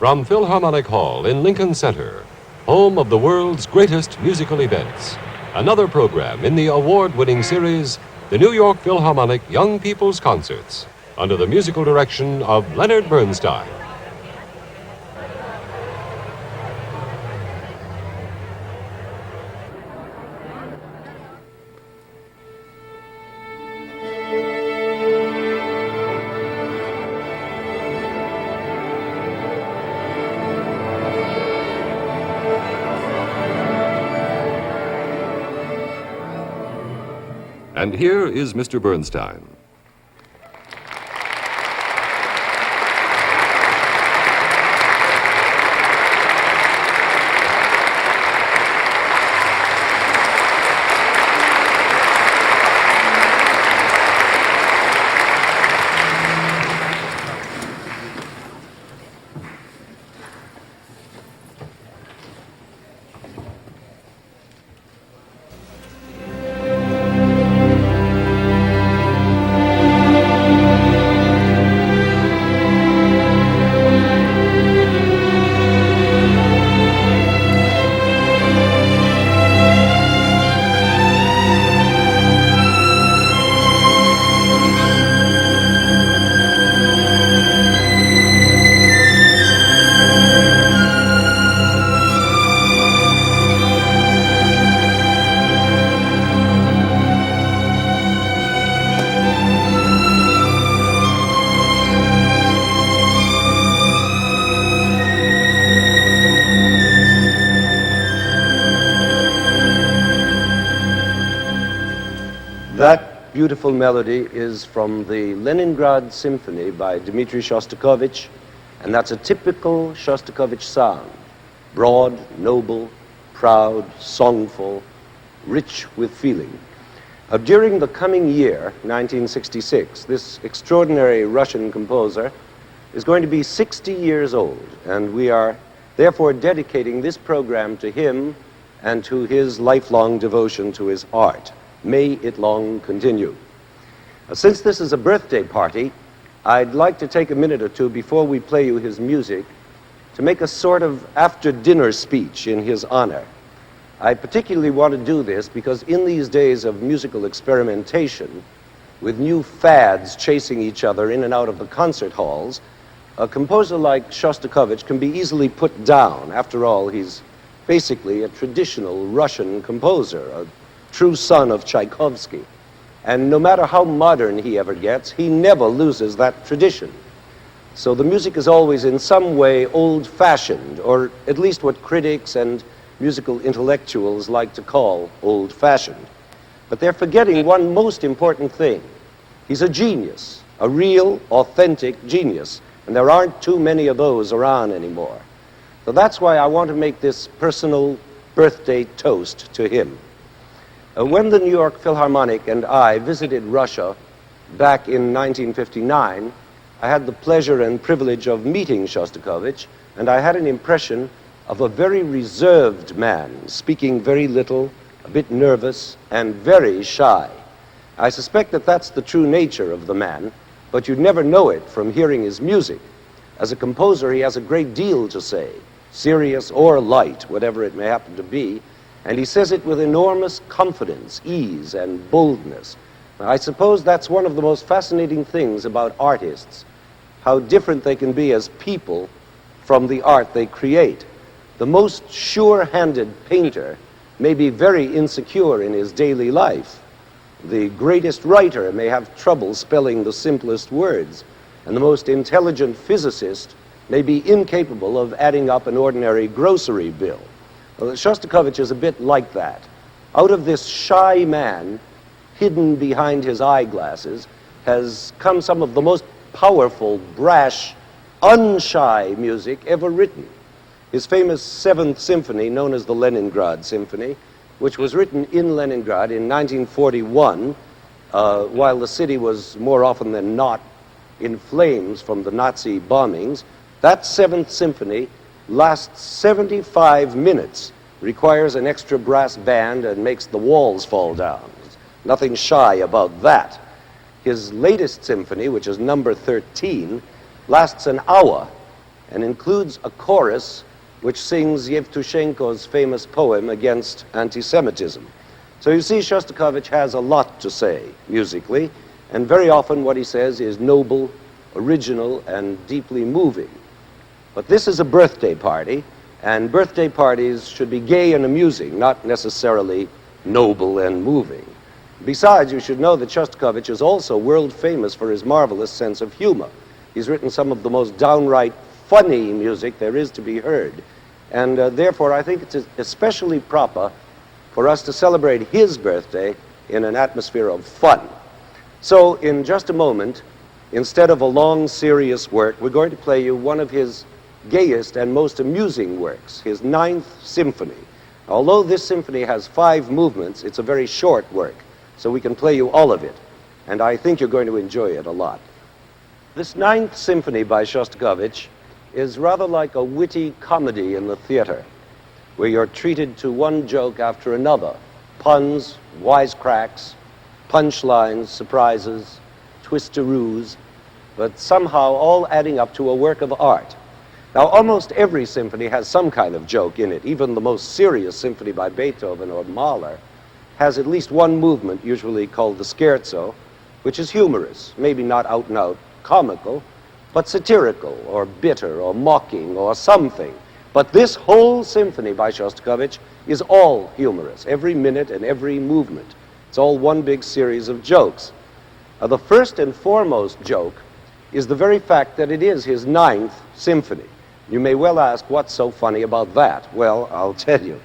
From Philharmonic Hall in Lincoln Center, home of the world's greatest musical events, another program in the award-winning series, the New York Philharmonic Young People's Concerts, under the musical direction of Leonard Bernstein. And here is Mr. Bernstein. That beautiful melody is from the Leningrad Symphony by Dmitri Shostakovich, and that's a typical Shostakovich sound. Broad, noble, proud, songful, rich with feeling. During the coming year, 1966, this extraordinary Russian composer is going to be 60 years old, and we are therefore dedicating this program to him and to his lifelong devotion to his art. May it long continue. Since this is a birthday party, I'd like to take a minute or two before we play you his music to make a sort of after-dinner speech in his honor. I particularly want to do this because in these days of musical experimentation, with new fads chasing each other in and out of the concert halls, a composer like Shostakovich can be easily put down. After all, he's basically a traditional Russian composer, a true son of Tchaikovsky. And no matter how modern he ever gets, he never loses that tradition. So the music is always in some way old-fashioned, or at least what critics and musical intellectuals like to call old-fashioned. But they're forgetting one most important thing. He's a genius, a real, authentic genius, and there aren't too many of those around anymore. So that's why I want to make this personal birthday toast to him. When the New York Philharmonic and I visited Russia back in 1959, I had the pleasure and privilege of meeting Shostakovich, and I had an impression of a very reserved man, speaking very little, a bit nervous, and very shy. I suspect that that's the true nature of the man, but you'd never know it from hearing his music. As a composer, he has a great deal to say, serious or light, whatever it may happen to be, and he says it with enormous confidence, ease, and boldness. I suppose that's one of the most fascinating things about artists, how different they can be as people from the art they create. The most sure-handed painter may be very insecure in his daily life. The greatest writer may have trouble spelling the simplest words, and the most intelligent physicist may be incapable of adding up an ordinary grocery bill. Well, Shostakovich is a bit like that. Out of this shy man, hidden behind his eyeglasses, has come some of the most powerful, brash, unshy music ever written. His famous Seventh Symphony, known as the Leningrad Symphony, which was written in Leningrad in 1941, while the city was more often than not in flames from the Nazi bombings, that Seventh Symphony lasts 75 minutes, requires an extra brass band, and makes the walls fall down. There's nothing shy about that. His latest symphony, which is number 13, lasts an hour, and includes a chorus which sings Yevtushenko's famous poem against anti-Semitism. So you see, Shostakovich has a lot to say musically, and very often what he says is noble, original, and deeply moving. But this is a birthday party, and birthday parties should be gay and amusing, not necessarily noble and moving. Besides, you should know that Shostakovich is also world famous for his marvelous sense of humor. He's written some of the most downright funny music there is to be heard. And therefore, I think it's especially proper for us to celebrate his birthday in an atmosphere of fun. So in just a moment, instead of a long, serious work, we're going to play you one of his gayest and most amusing works, his 9th Symphony. Although this symphony has 5 movements, it's a very short work, so we can play you all of it. And I think you're going to enjoy it a lot. This 9th Symphony by Shostakovich is rather like a witty comedy in the theater, where you're treated to one joke after another. Puns, wisecracks, punchlines, surprises, twisteroos, but somehow all adding up to a work of art. Now, almost every symphony has some kind of joke in it. Even the most serious symphony by Beethoven or Mahler has at least one movement, usually called the scherzo, which is humorous, maybe not out and out comical, but satirical or bitter or mocking or something. But this whole symphony by Shostakovich is all humorous, every minute and every movement. It's all one big series of jokes. The first and foremost joke is the very fact that it is his 9th symphony. You may well ask, what's so funny about that? Well, I'll tell you.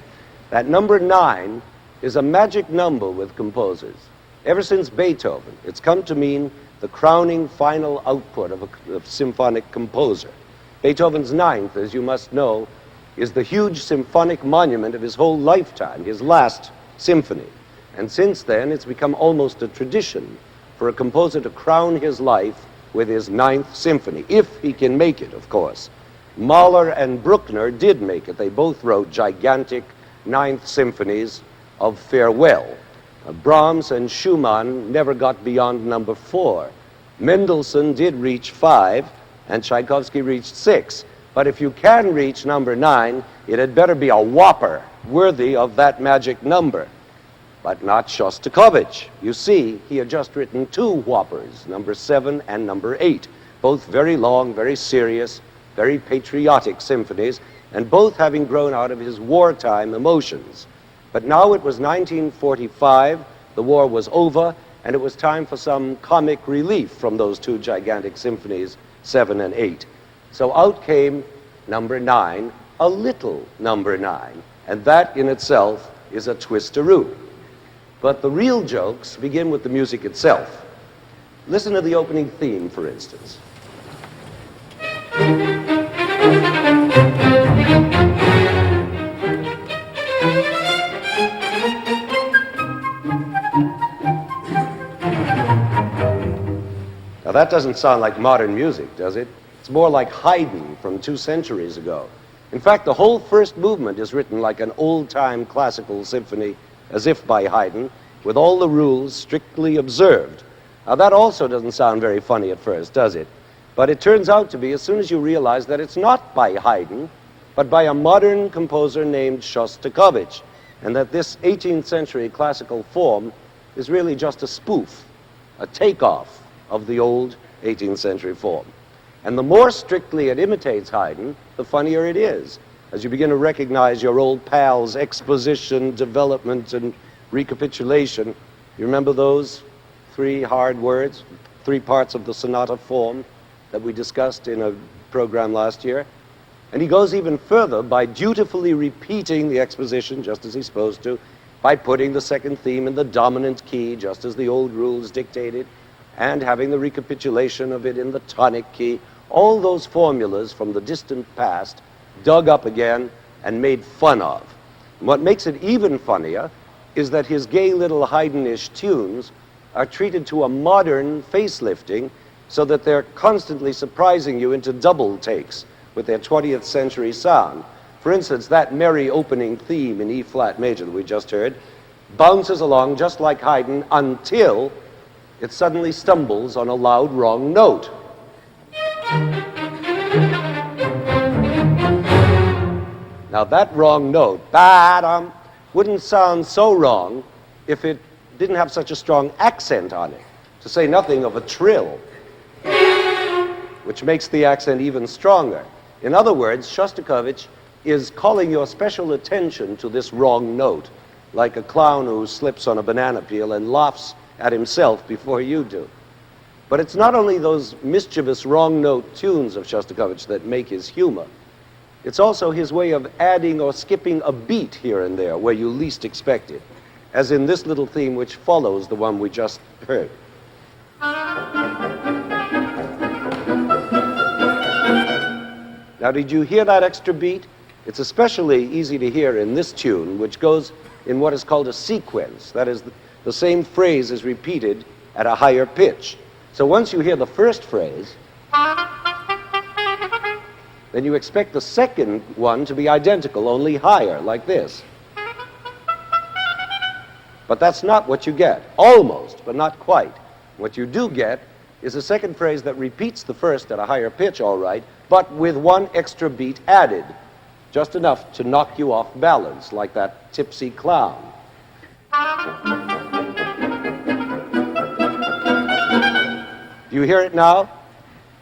That number 9 is a magic number with composers. Ever since Beethoven, it's come to mean the crowning final output of a symphonic composer. Beethoven's 9th, as you must know, is the huge symphonic monument of his whole lifetime, his last symphony. And since then, it's become almost a tradition for a composer to crown his life with his 9th symphony, if he can make it, of course. Mahler and Bruckner did make it. They both wrote gigantic 9th symphonies of farewell. Brahms and Schumann never got beyond number 4. Mendelssohn did reach 5, and Tchaikovsky reached 6. But if you can reach number 9, it had better be a whopper, worthy of that magic number. But not Shostakovich. You see, he had just written 2 whoppers, number 7 and number 8, both very long, very serious, very patriotic symphonies, and both having grown out of his wartime emotions. But now it was 1945, the war was over, and it was time for some comic relief from those 2 gigantic symphonies, 7 and 8. So out came number 9, a little number 9, and that in itself is a twisteroo. But the real jokes begin with the music itself. Listen to the opening theme, for instance. Now that doesn't sound like modern music, does it? It's more like Haydn from 2 centuries ago. In fact, the whole first movement is written like an old-time classical symphony, as if by Haydn, with all the rules strictly observed. Now that also doesn't sound very funny at first, does it? But it turns out to be, as soon as you realize that it's not by Haydn, but by a modern composer named Shostakovich, and that this 18th century classical form is really just a spoof, a takeoff of the old 18th century form. And the more strictly it imitates Haydn, the funnier it is, as you begin to recognize your old pal's exposition, development, and recapitulation. You remember those 3 hard words, 3 parts of the sonata form that we discussed in a program last year? And he goes even further by dutifully repeating the exposition, just as he's supposed to, by putting the second theme in the dominant key, just as the old rules dictated, and having the recapitulation of it in the tonic key. All those formulas from the distant past dug up again and made fun of. And what makes it even funnier is that his gay little Haydnish tunes are treated to a modern facelifting so that they're constantly surprising you into double takes with their 20th century sound. For instance, that merry opening theme in E-flat major that we just heard bounces along just like Haydn until it suddenly stumbles on a loud wrong note. Now that wrong note, ba-dum, wouldn't sound so wrong if it didn't have such a strong accent on it, to say nothing of a trill, which makes the accent even stronger. In other words, Shostakovich is calling your special attention to this wrong note, like a clown who slips on a banana peel and laughs at himself before you do. But it's not only those mischievous wrong note tunes of Shostakovich that make his humor. It's also his way of adding or skipping a beat here and there where you least expect it, as in this little theme which follows the one we just heard. Now, did you hear that extra beat? It's especially easy to hear in this tune, which goes in what is called a sequence. That is, the same phrase is repeated at a higher pitch. So once you hear the first phrase, then you expect the second one to be identical, only higher, like this. But that's not what you get. Almost, but not quite. What you do get is a second phrase that repeats the first at a higher pitch, all right, but with one extra beat added, just enough to knock you off balance, like that tipsy clown. Do you hear it now?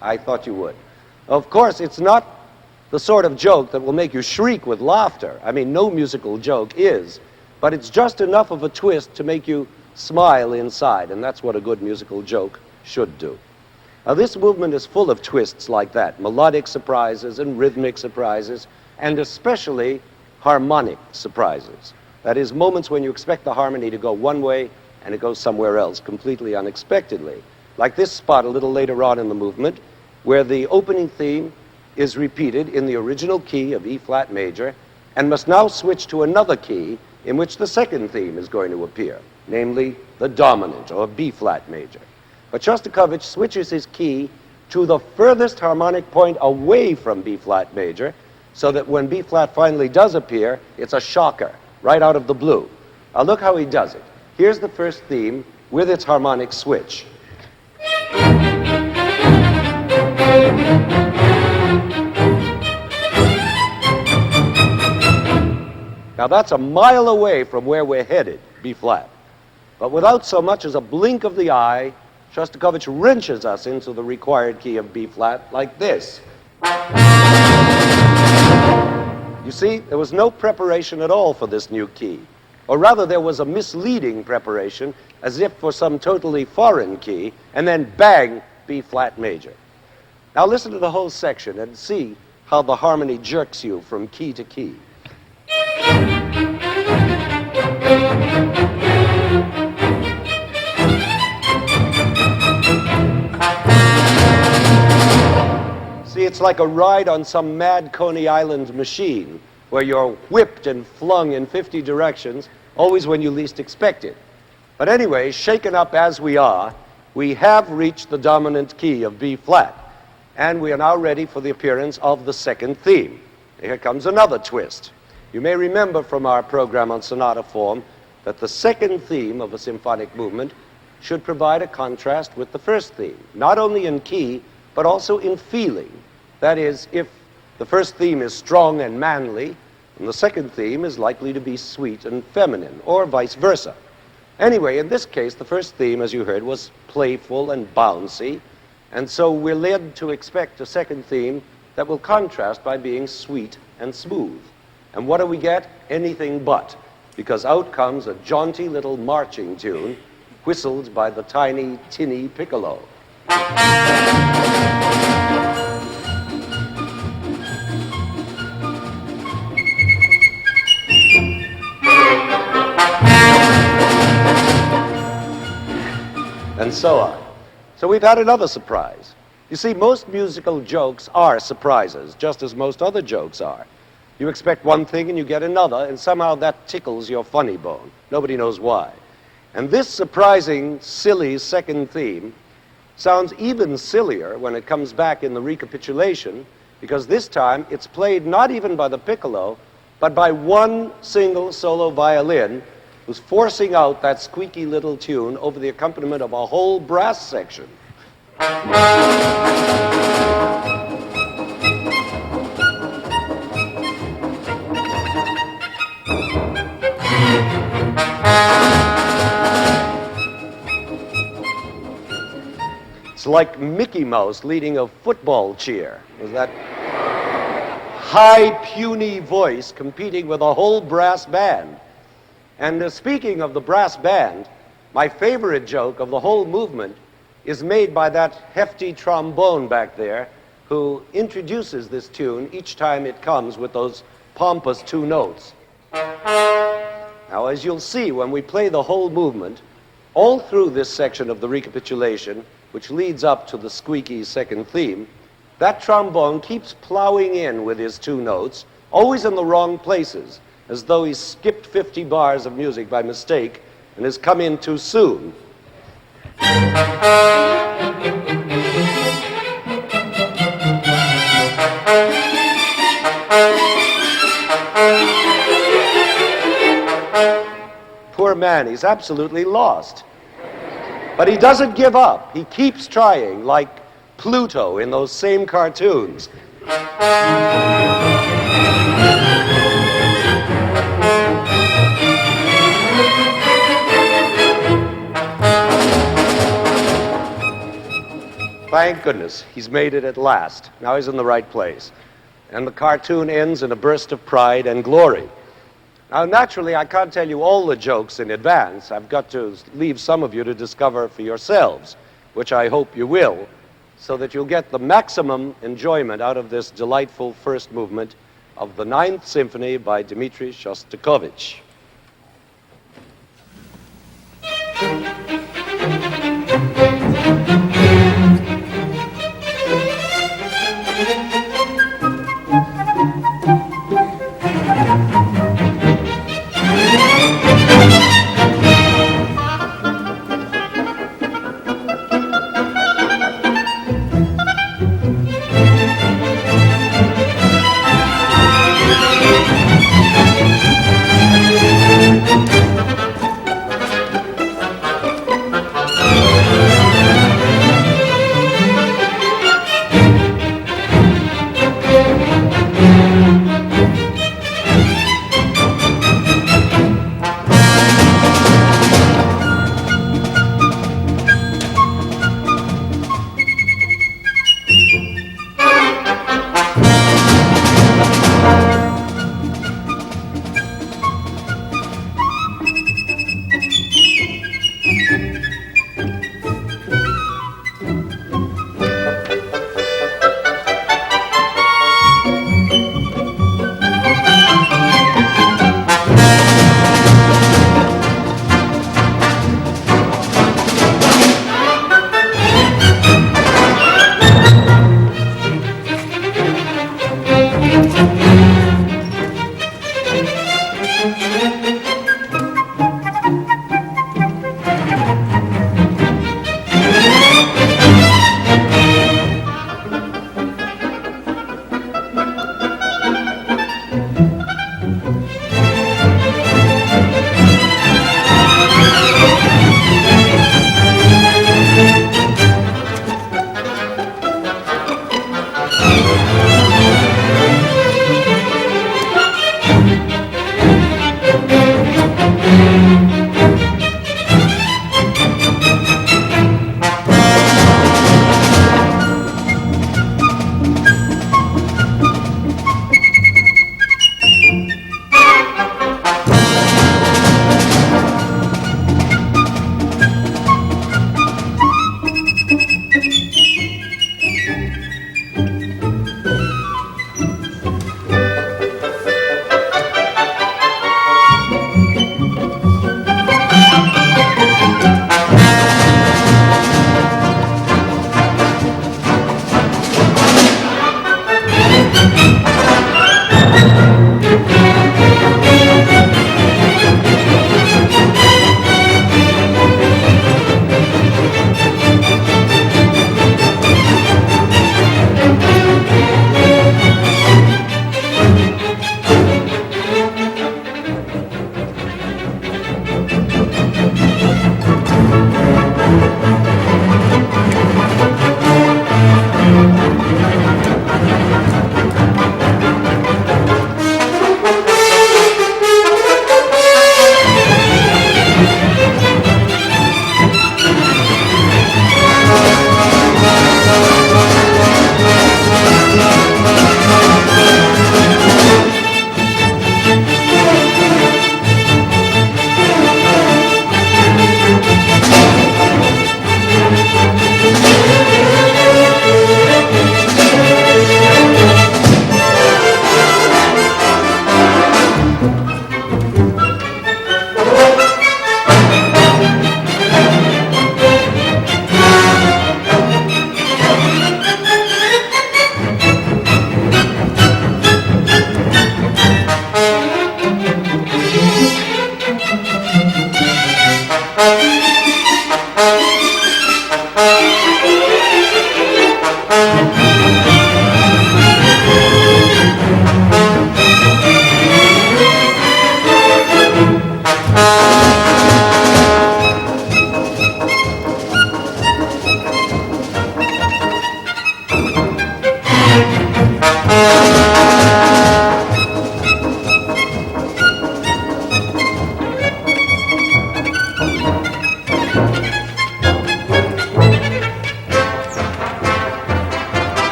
I thought you would. Of course, it's not the sort of joke that will make you shriek with laughter. I mean, no musical joke is, but it's just enough of a twist to make you smile inside, and that's what a good musical joke should do. Now, this movement is full of twists like that, melodic surprises and rhythmic surprises, and especially harmonic surprises. That is, moments when you expect the harmony to go one way and it goes somewhere else, completely unexpectedly. Like this spot a little later on in the movement, where the opening theme is repeated in the original key of E flat major and must now switch to another key in which the second theme is going to appear, namely the dominant, or B flat major. But Shostakovich switches his key to the furthest harmonic point away from B flat major, so that when B flat finally does appear, it's a shocker, right out of the blue. Now look how he does it. Here's the first theme with its harmonic switch. Now that's a mile away from where we're headed, B flat. But without so much as a blink of the eye, Shostakovich wrenches us into the required key of B flat like this. You see, there was no preparation at all for this new key. Or rather, there was a misleading preparation, as if for some totally foreign key, and then bang, B flat major. Now listen to the whole section and see how the harmony jerks you from key to key. See, it's like a ride on some mad Coney Island machine where you're whipped and flung in 50 directions, always when you least expect it. But anyway, shaken up as we are, we have reached the dominant key of B flat, and we are now ready for the appearance of the second theme. Here comes another twist. You may remember from our program on sonata form that the second theme of a symphonic movement should provide a contrast with the first theme, not only in key, but also in feeling. That is, if the first theme is strong and manly, and the second theme is likely to be sweet and feminine, or vice versa. Anyway, in this case, the first theme, as you heard, was playful and bouncy, and so we're led to expect a second theme that will contrast by being sweet and smooth. And what do we get? Anything but, because out comes a jaunty little marching tune, whistled by the tiny, tinny piccolo. And so on. So we've had another surprise. You see, most musical jokes are surprises, just as most other jokes are. You expect one thing and you get another, and somehow that tickles your funny bone. Nobody knows why. And this surprising, silly second theme sounds even sillier when it comes back in the recapitulation, because this time it's played not even by the piccolo, but by one single solo violin who's forcing out that squeaky little tune over the accompaniment of a whole brass section. It's like Mickey Mouse leading a football cheer. Was that high, puny voice competing with a whole brass band? And speaking of the brass band, my favorite joke of the whole movement is made by that hefty trombone back there who introduces this tune each time it comes with those pompous two notes. Now, as you'll see when we play the whole movement, all through this section of the recapitulation, which leads up to the squeaky second theme, that trombone keeps plowing in with his two notes, always in the wrong places, as though he skipped 50 bars of music by mistake and has come in too soon. Poor man, he's absolutely lost. But he doesn't give up. He keeps trying, like Pluto in those same cartoons. Thank goodness, he's made it at last. Now he's in the right place. And the cartoon ends in a burst of pride and glory. Now, naturally, I can't tell you all the jokes in advance. I've got to leave some of you to discover for yourselves, which I hope you will, so that you'll get the maximum enjoyment out of this delightful first movement of the Ninth Symphony by Dmitri Shostakovich.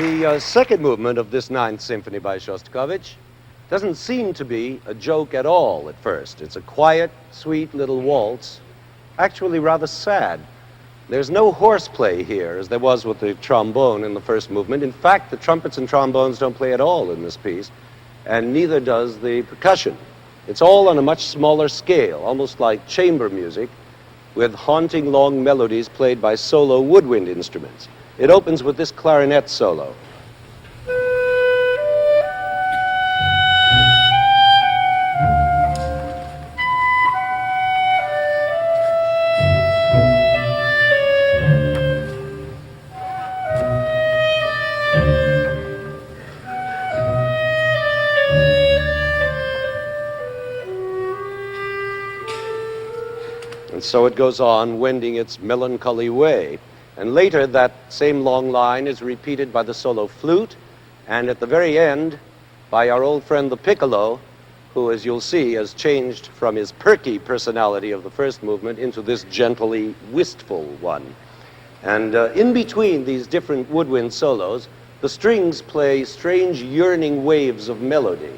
The second movement of this Ninth Symphony by Shostakovich doesn't seem to be a joke at all at first. It's a quiet, sweet little waltz, actually rather sad. There's no horseplay here, as there was with the trombone in the first movement. In fact, the trumpets and trombones don't play at all in this piece, and neither does the percussion. It's all on a much smaller scale, almost like chamber music, with haunting long melodies played by solo woodwind instruments. It opens with this clarinet solo. And so it goes on, wending its melancholy way. And later, that same long line is repeated by the solo flute, and at the very end, by our old friend the piccolo, who, as you'll see, has changed from his perky personality of the first movement into this gently wistful one. And in between these different woodwind solos, the strings play strange yearning waves of melody.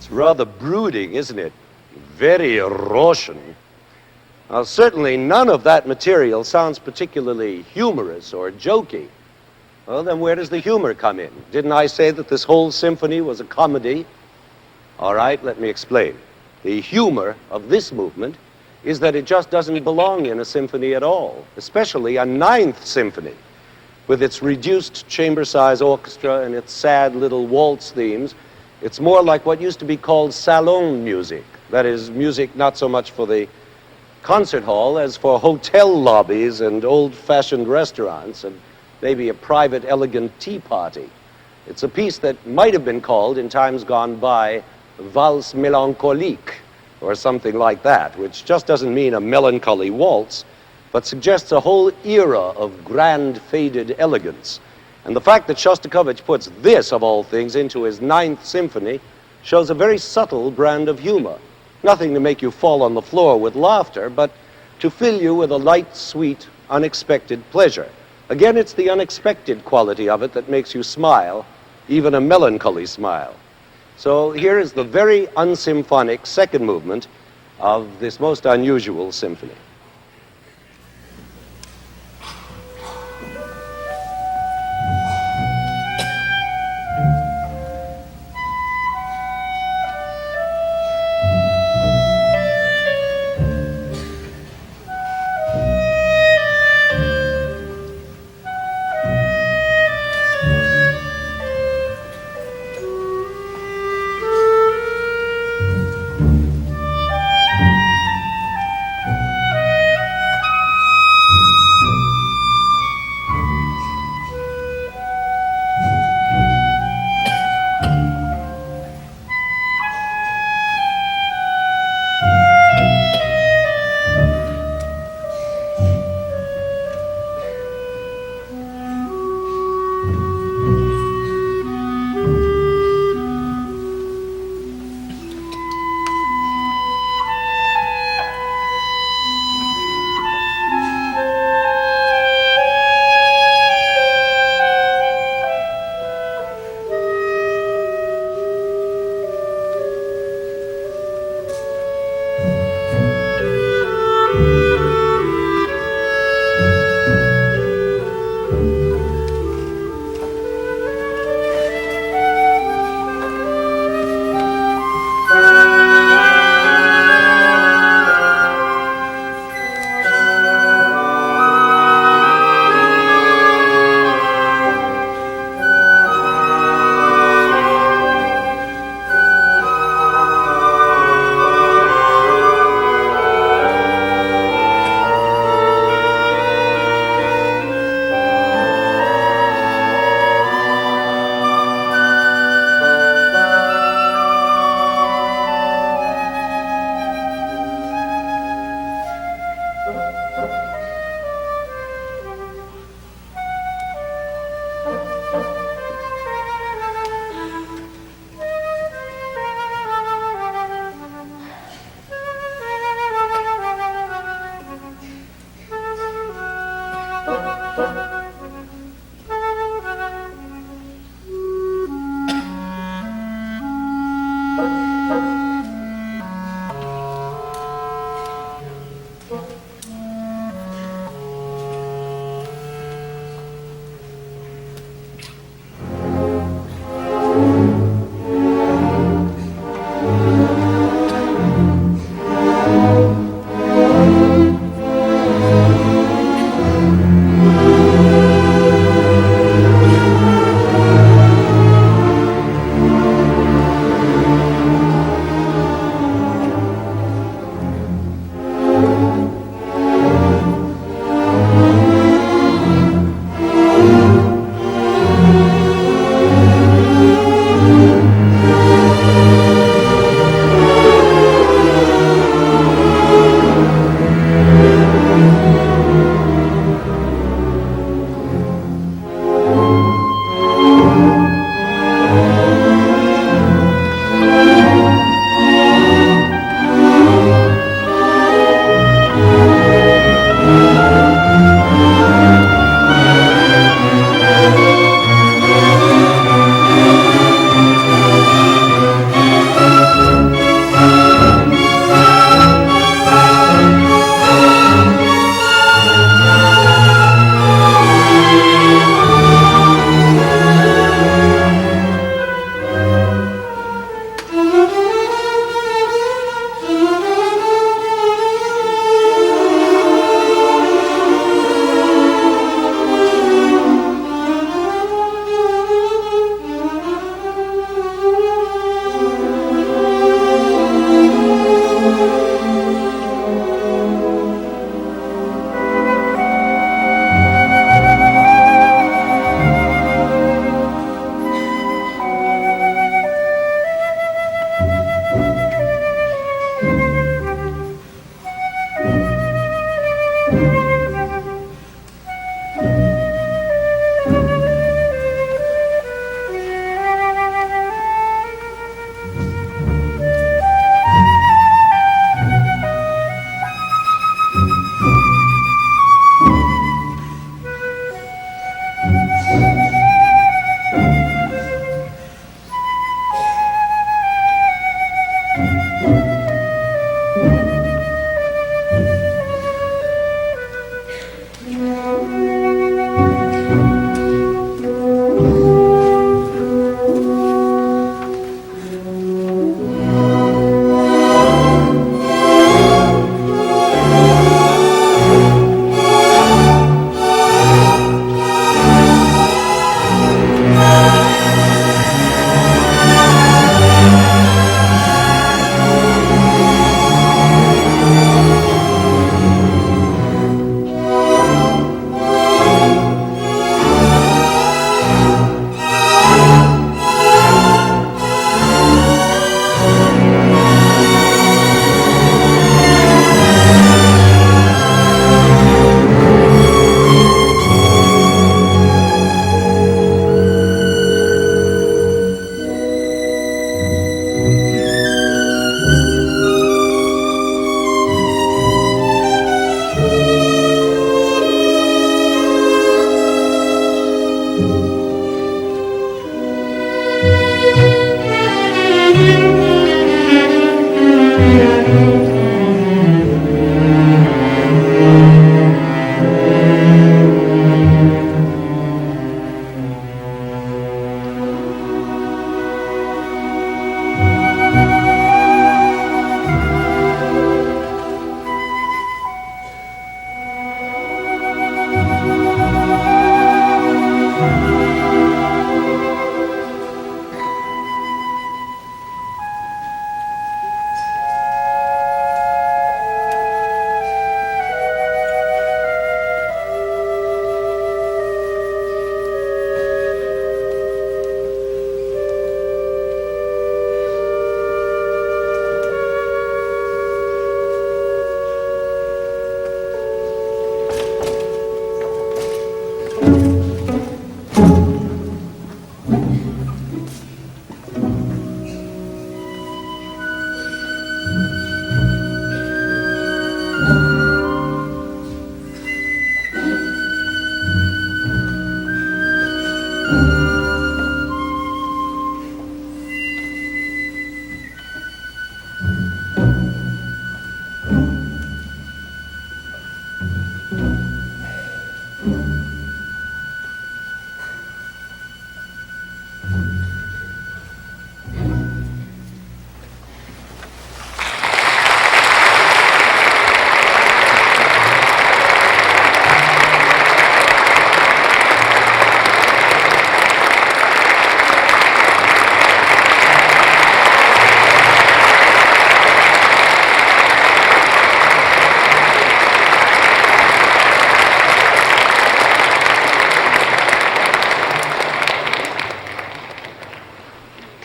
Rather brooding, isn't it? Very Russian. Certainly none of that material sounds particularly humorous or jokey. Well, then where does the humor come in? Didn't I say that this whole symphony was a comedy? All right, let me explain. The humor of this movement is that it just doesn't belong in a symphony at all, especially a Ninth Symphony, with its reduced chamber-size orchestra and its sad little waltz themes. It's more like what used to be called salon music. That is, music not so much for the concert hall as for hotel lobbies and old-fashioned restaurants and maybe a private, elegant tea party. It's a piece that might have been called, in times gone by, valse mélancolique, or something like that, which just doesn't mean a melancholy waltz, but suggests a whole era of grand, faded elegance. And the fact that Shostakovich puts this, of all things, into his Ninth Symphony shows a very subtle brand of humor. Nothing to make you fall on the floor with laughter, but to fill you with a light, sweet, unexpected pleasure. Again, it's the unexpected quality of it that makes you smile, even a melancholy smile. So here is the very unsymphonic second movement of this most unusual symphony.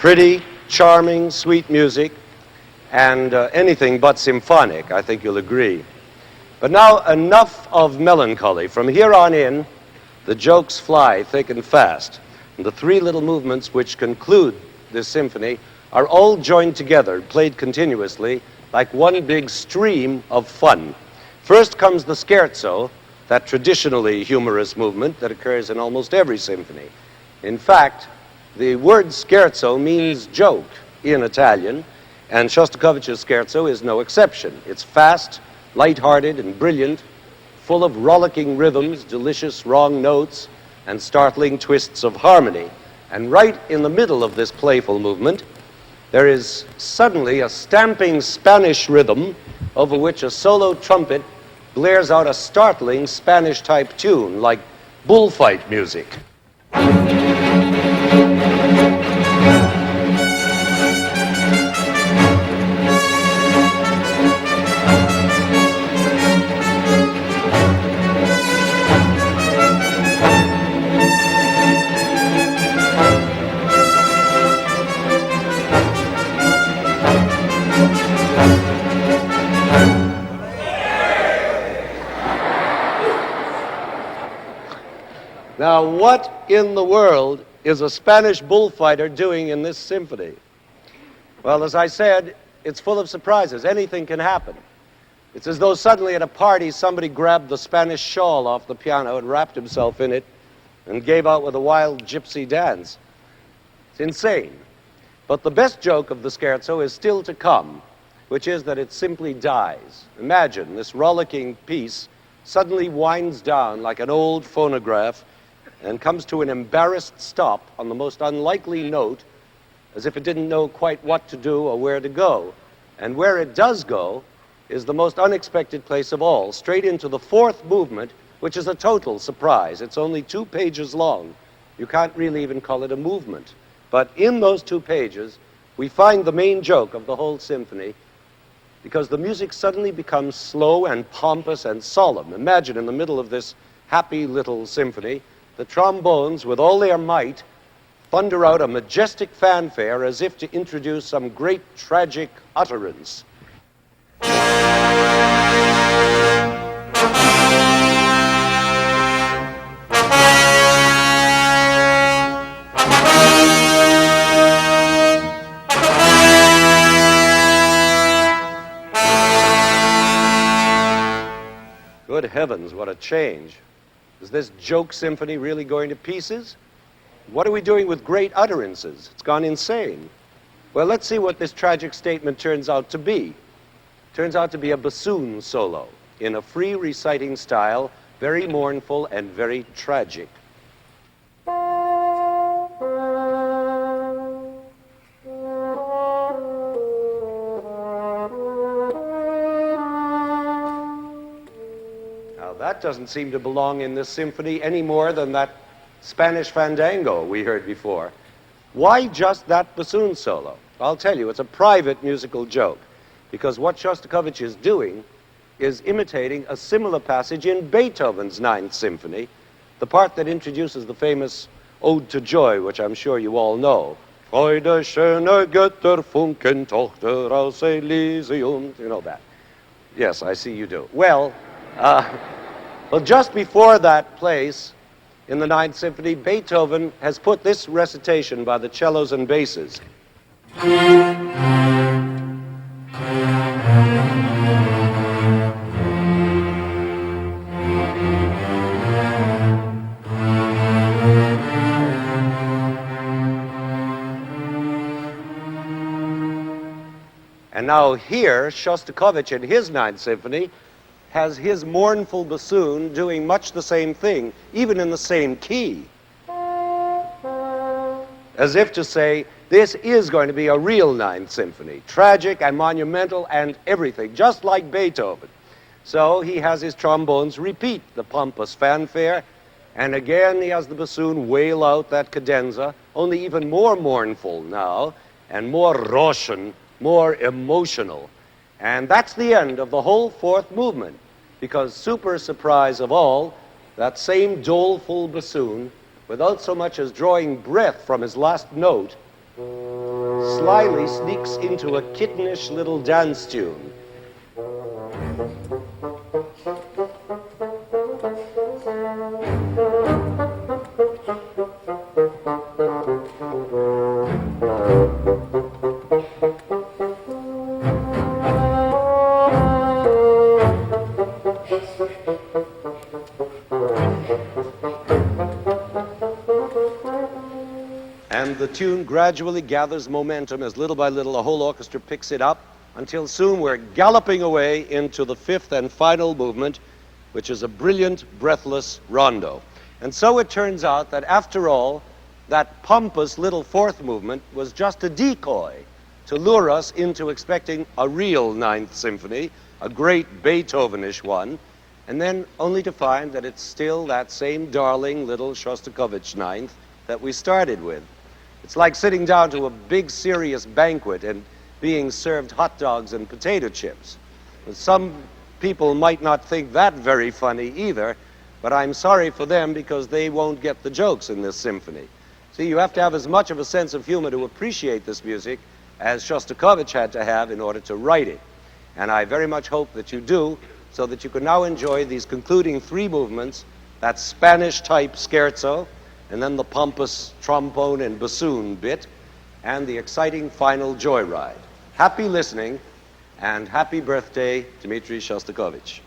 Pretty, charming, sweet music, and anything but symphonic, I think you'll agree. But now enough of melancholy. From here on in, the jokes fly thick and fast. And the three little movements which conclude this symphony are all joined together, played continuously, like one big stream of fun. First comes the scherzo, that traditionally humorous movement that occurs in almost every symphony. In fact, the word scherzo means joke in Italian, and Shostakovich's scherzo is no exception. It's fast, light-hearted, and brilliant, full of rollicking rhythms, delicious wrong notes, and startling twists of harmony. And right in the middle of this playful movement, there is suddenly a stamping Spanish rhythm over which a solo trumpet blares out a startling Spanish-type tune, like bullfight music. Now, what in the world is a Spanish bullfighter doing in this symphony? Well, as I said, it's full of surprises. Anything can happen. It's as though suddenly at a party somebody grabbed the Spanish shawl off the piano and wrapped himself in it and gave out with a wild gypsy dance. It's insane. But the best joke of the scherzo is still to come, which is that it simply dies. Imagine this rollicking piece suddenly winds down like an old phonograph and comes to an embarrassed stop on the most unlikely note, as if it didn't know quite what to do or where to go. And where it does go is the most unexpected place of all, straight into the fourth movement, which is a total surprise. It's only 2 pages long. You can't really even call it a movement. But in those 2 pages, we find the main joke of the whole symphony, because the music suddenly becomes slow and pompous and solemn. Imagine in the middle of this happy little symphony, the trombones, with all their might, thunder out a majestic fanfare as if to introduce some great tragic utterance. Good heavens, what a change. Is this joke symphony really going to pieces? What are we doing with great utterances? It's gone insane. Well, let's see what this tragic statement turns out to be. It turns out to be a bassoon solo in a free reciting style, very mournful and very tragic. That doesn't seem to belong in this symphony any more than that Spanish fandango we heard before. Why just that bassoon solo? I'll tell you, it's a private musical joke, because what Shostakovich is doing is imitating a similar passage in Beethoven's Ninth Symphony, the part that introduces the famous Ode to Joy, which I'm sure you all know. Freude, schöne Götter, Funken, Tochter aus Elysium. You know that. Yes, I see you do. Well, just before that place, in the Ninth Symphony, Beethoven has put this recitation by the cellos and basses. And now here, Shostakovich in his Ninth Symphony has his mournful bassoon doing much the same thing, even in the same key. As if to say, this is going to be a real Ninth Symphony, tragic and monumental and everything, just like Beethoven. So he has his trombones repeat the pompous fanfare, and again he has the bassoon wail out that cadenza, only even more mournful now, and more Russian, more emotional. And that's the end of the whole fourth movement, because super surprise of all, that same doleful bassoon, without so much as drawing breath from his last note, slyly sneaks into a kittenish little dance tune. And the tune gradually gathers momentum as little by little the whole orchestra picks it up until soon we're galloping away into the fifth and final movement, which is a brilliant, breathless rondo. And so it turns out that after all, that pompous little fourth movement was just a decoy to lure us into expecting a real Ninth Symphony, a great Beethovenish one, and then only to find that it's still that same darling little Shostakovich Ninth that we started with. It's like sitting down to a big, serious banquet and being served hot dogs and potato chips. Some people might not think that very funny either, but I'm sorry for them because they won't get the jokes in this symphony. See, you have to have as much of a sense of humor to appreciate this music as Shostakovich had to have in order to write it. And I very much hope that you do, so that you can now enjoy these concluding three movements, that Spanish-type scherzo, and then the pompous trombone and bassoon bit, and the exciting final joyride. Happy listening, and happy birthday, Dmitri Shostakovich.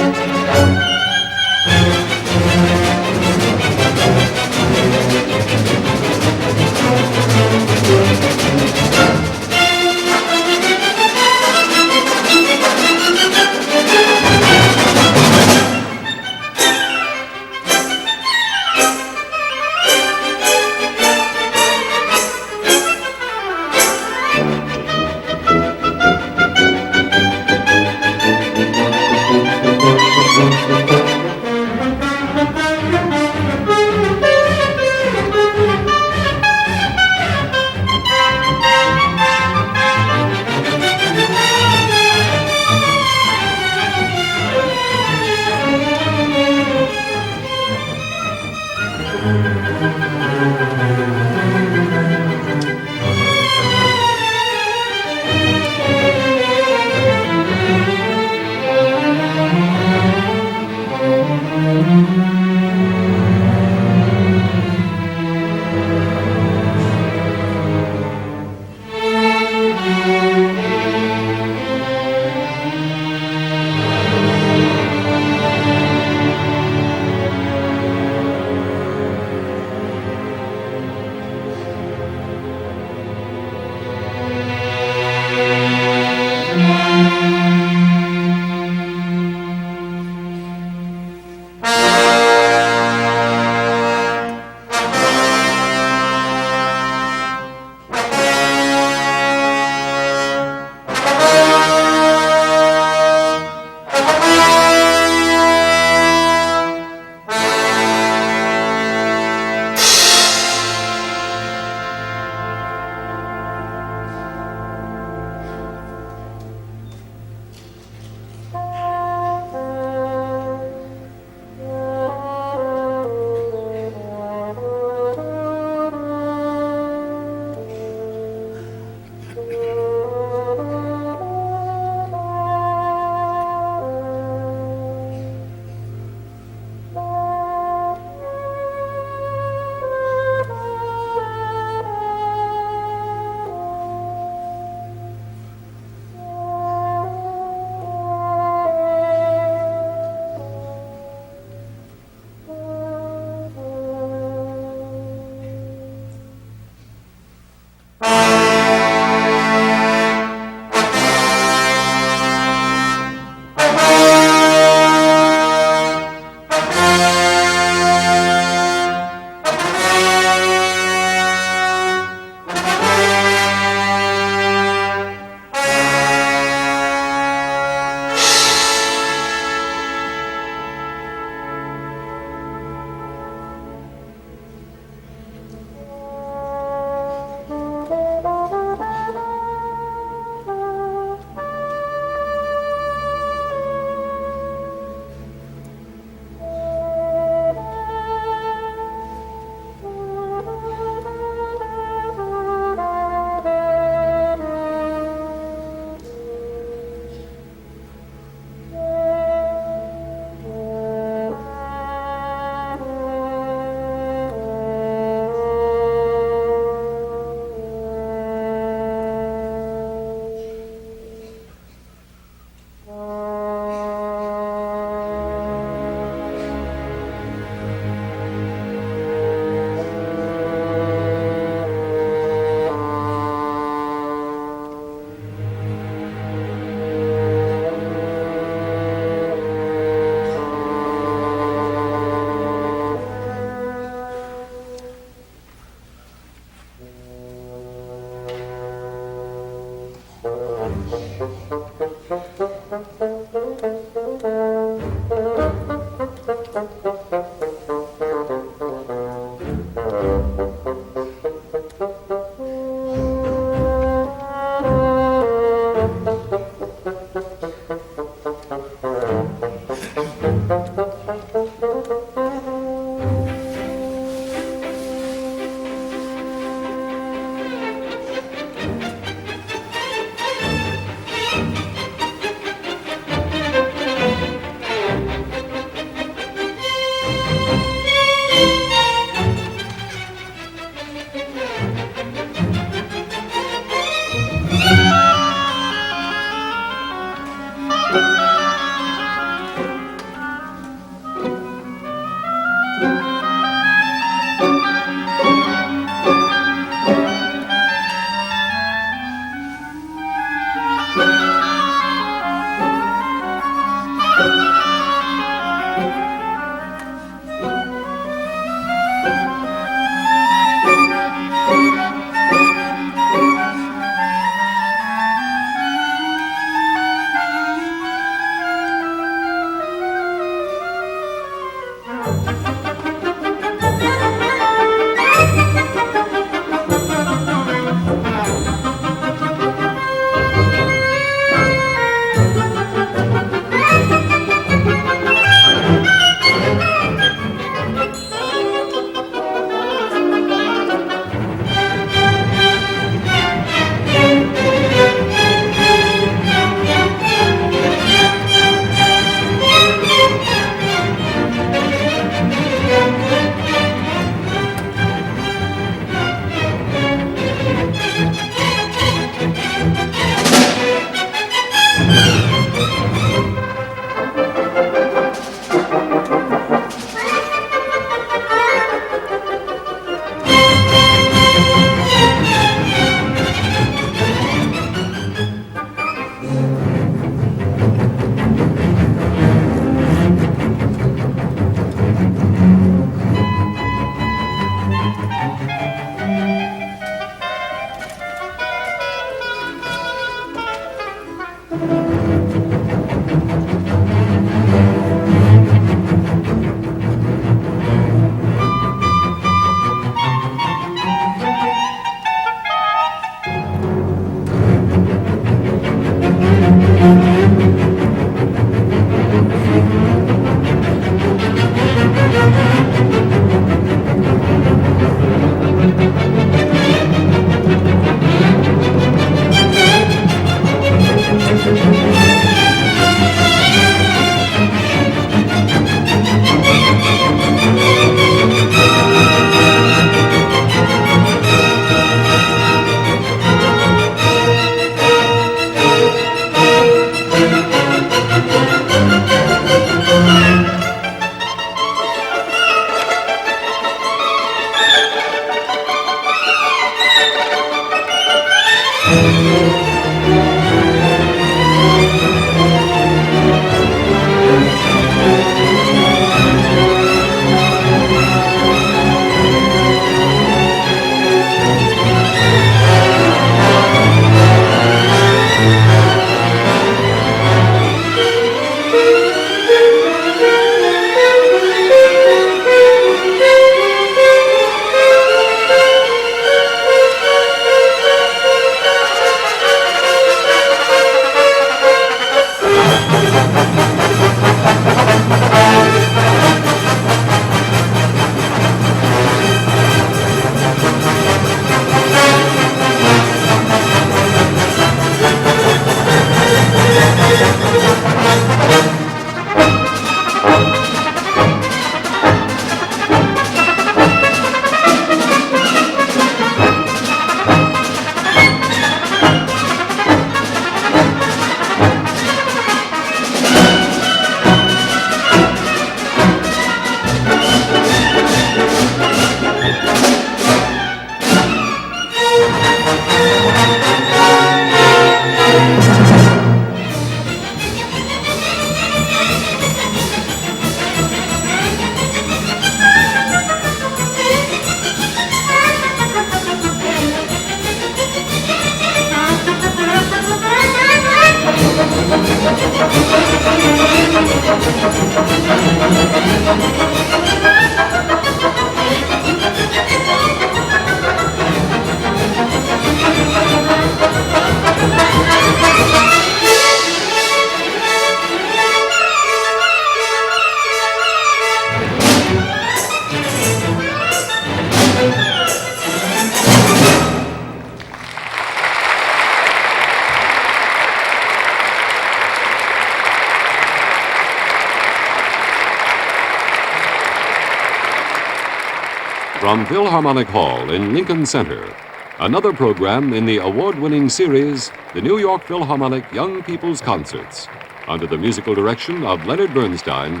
From Philharmonic Hall in Lincoln Center, another program in the award-winning series, the New York Philharmonic Young People's Concerts, under the musical direction of Leonard Bernstein,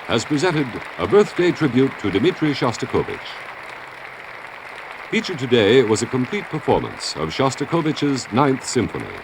has presented a birthday tribute to Dmitri Shostakovich. Featured today was a complete performance of Shostakovich's Ninth Symphony.